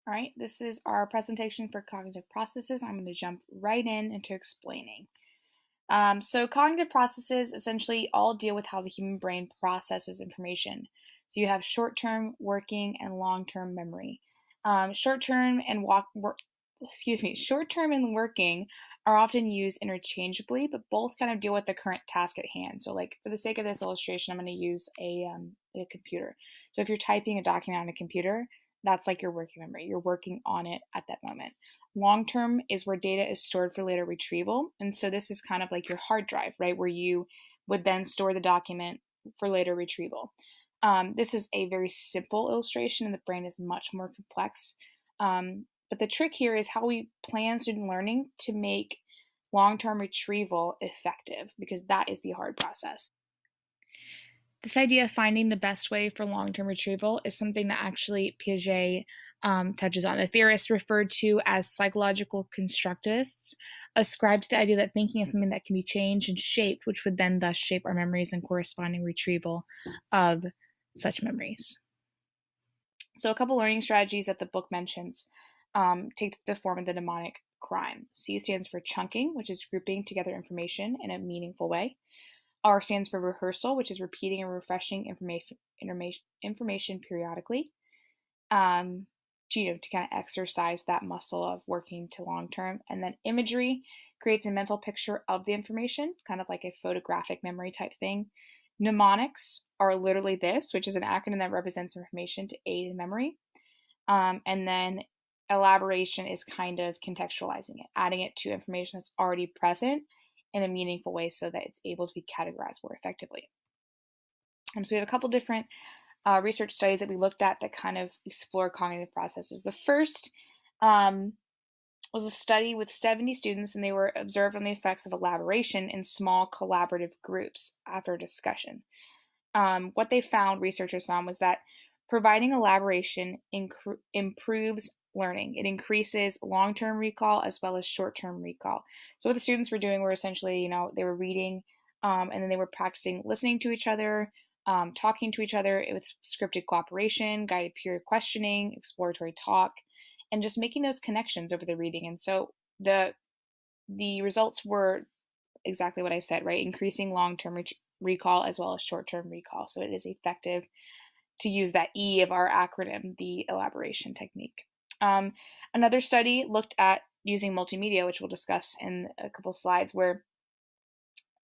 All right, this is our presentation for cognitive processes. I'm going to jump right in into explaining. So, cognitive processes essentially all deal with how the human brain processes information. So, you have short term, working, and long term memory. Short term and short term and working are often used interchangeably, but both kind of deal with the current task at hand. So, like for the sake of this illustration, I'm going to use a computer. So, if you're typing a document on a computer, that's like your working memory. You're working on it at that moment. Long term is where data is stored for later retrieval. And so this is kind of like your hard drive, right? Where you would then store the document for later retrieval. This is a very simple illustration, and the brain is much more complex. But the trick here is how we plan student learning to make long term retrieval effective, because that is the hard process. This idea of finding the best way for long term retrieval is something that actually Piaget touches on. The theorists referred to as psychological constructivists ascribed to the idea that thinking is something that can be changed and shaped, which would then thus shape our memories and corresponding retrieval of such memories. So, a couple learning strategies that the book mentions take the form of the mnemonic crime. C stands for chunking, which is grouping together information in a meaningful way. R stands for rehearsal, which is repeating and refreshing information periodically to kind of exercise that muscle of working to long term. And then imagery creates a mental picture of the information, kind of like a photographic memory type thing. Mnemonics are literally this, which is an acronym that represents information to aid in memory. And then elaboration is kind of contextualizing it, adding it to information that's already present in a meaningful way so that it's able to be categorized more effectively. So we have a couple different research studies that we looked at that kind of explore cognitive processes. The first was a study with 70 students, and they were observed on the effects of elaboration in small collaborative groups after a discussion. What they found, researchers found, was that providing elaboration improves learning. It increases long-term recall as well as short-term recall. So what the students were doing were essentially, they were reading, and then they were practicing listening to each other, talking to each other. It was scripted cooperation, guided peer questioning, exploratory talk, and just making those connections over the reading. And so the results were exactly what I said, right? Increasing long-term recall as well as short-term recall. So it is effective to use that E of our acronym, the elaboration technique. Another study looked at using multimedia, which we'll discuss in a couple slides, where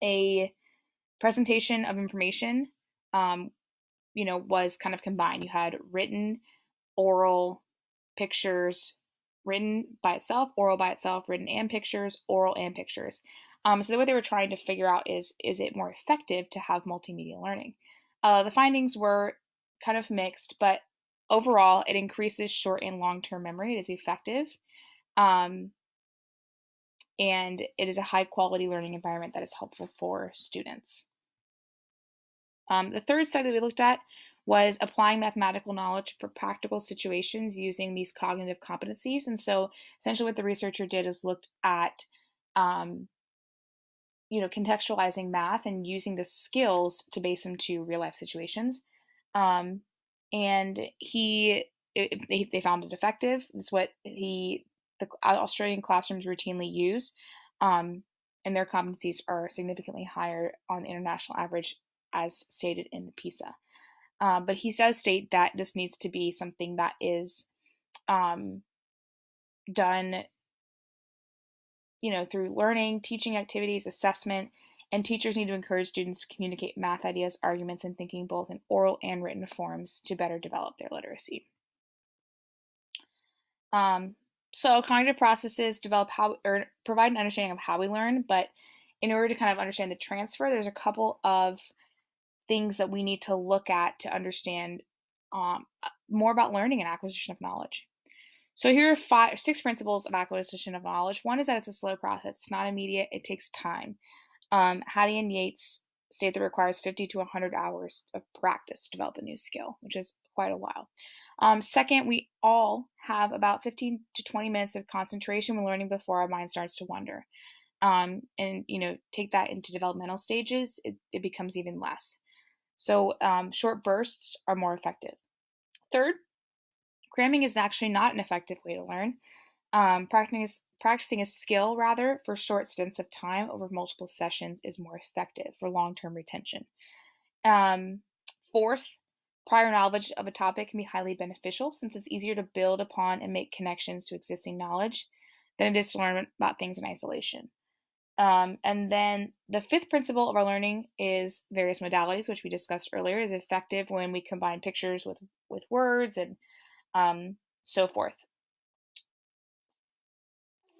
a presentation of information, was kind of combined. You had written, oral, pictures, written by itself, oral by itself, written and pictures, oral and pictures. So what they were trying to figure out is it more effective to have multimedia learning? The findings were kind of mixed, but overall, it increases short and long-term memory. It is effective, and it is a high-quality learning environment that is helpful for students. The third study that we looked at was applying mathematical knowledge for practical situations using these cognitive competencies. And so essentially what the researcher did is looked at contextualizing math and using the skills to base them to real life situations. And they found it effective. That's what the Australian classrooms routinely use. And their competencies are significantly higher on the international average, as stated in the PISA. But he does state that this needs to be something that is done, through learning, teaching activities, assessment, and teachers need to encourage students to communicate math ideas, arguments, and thinking both in oral and written forms to better develop their literacy. So cognitive processes provide an understanding of how we learn, but in order to kind of understand the transfer, there's a couple of things that we need to look at to understand more about learning and acquisition of knowledge. So here are 6 principles of acquisition of knowledge. One is that it's a slow process. It's not immediate. It takes time. Hattie and Yates state that it requires 50 to 100 hours of practice to develop a new skill, which is quite a while. Second, we all have about 15 to 20 minutes of concentration when learning before our mind starts to wander. And take that into developmental stages, it becomes even less. So short bursts are more effective. Third, Cramming is actually not an effective way to learn. Practicing a skill, rather, for short stints of time over multiple sessions is more effective for long-term retention. Um, Fourth, prior knowledge of a topic can be highly beneficial since it's easier to build upon and make connections to existing knowledge than it is to learn about things in isolation. And then the fifth principle of our learning is various modalities, which we discussed earlier, is effective when we combine pictures with words and so forth.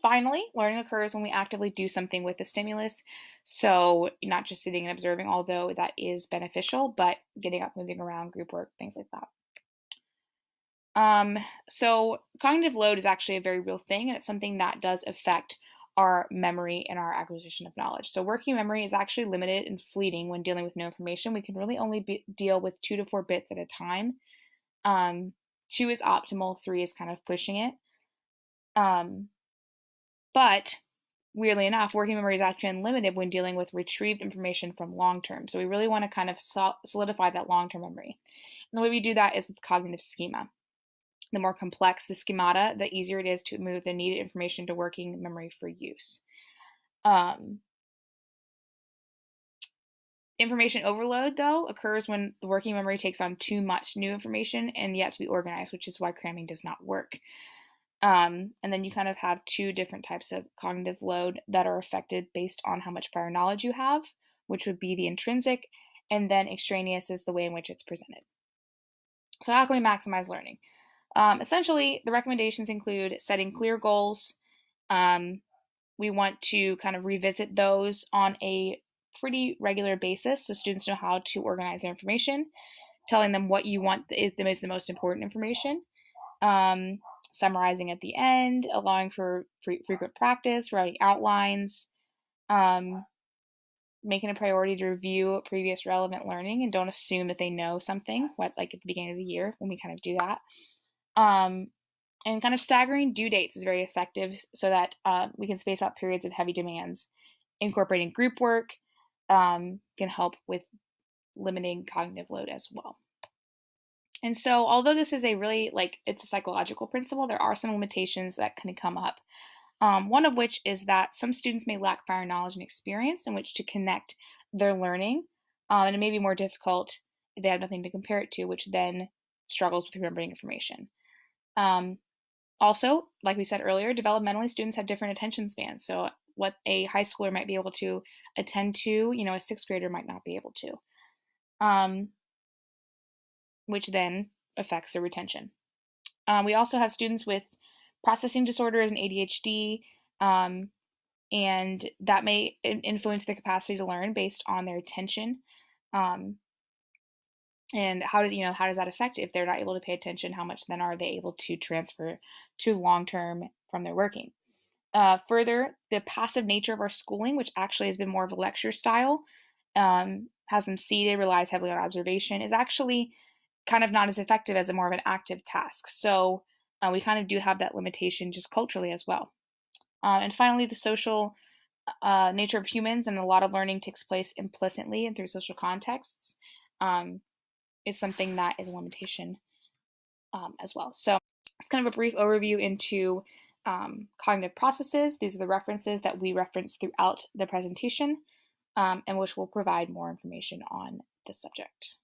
Finally, learning occurs when we actively do something with the stimulus. So, not just sitting and observing, although that is beneficial, but getting up, moving around, group work, things like that. So, cognitive load is actually a very real thing, and it's something that does affect our memory and our acquisition of knowledge. So, working memory is actually limited and fleeting when dealing with new information. We can really only deal with 2 to 4 bits at a time. 2 is optimal, 3 is kind of pushing it. But weirdly enough, working memory is actually unlimited when dealing with retrieved information from long term. So we really want to kind of solidify that long term memory. And the way we do that is with cognitive schema. The more complex the schemata, the easier it is to move the needed information to working memory for use. Information overload, though, occurs when the working memory takes on too much new information and yet to be organized, which is why cramming does not work. And then you kind of have two different types of cognitive load that are affected based on how much prior knowledge you have, which would be the intrinsic, and then extraneous is the way in which it's presented. So, how can we maximize learning? Essentially, the recommendations include setting clear goals. We want to kind of revisit those on a pretty regular basis so students know how to organize their information, telling them what you want is the most important information. Summarizing at the end, allowing for frequent practice, writing outlines, making a priority to review previous relevant learning and don't assume that they know something, like at the beginning of the year when we kind of do that. And kind of staggering due dates is very effective so that we can space out periods of heavy demands. Incorporating group work can help with limiting cognitive load as well. And so, although this is a really it's a psychological principle, there are some limitations that can come up. One of which is that some students may lack prior knowledge and experience in which to connect their learning, and it may be more difficult if they have nothing to compare it to, which then struggles with remembering information. Also, like we said earlier, developmentally, students have different attention spans. So, what a high schooler might be able to attend to, a sixth grader might not be able to. Which then affects their retention. We also have students with processing disorders and ADHD, and that may influence their capacity to learn based on their attention. And how does that affect if they're not able to pay attention? How much then are they able to transfer to long term from their working? Further, the passive nature of our schooling, which actually has been more of a lecture style, has them seated, relies heavily on observation, is actually kind of not as effective as a more of an active task. So we kind of do have that limitation just culturally as well. And finally, the social nature of humans and a lot of learning takes place implicitly and through social contexts is something that is a limitation as well. So it's kind of a brief overview into cognitive processes. These are the references that we reference throughout the presentation and which will provide more information on this subject.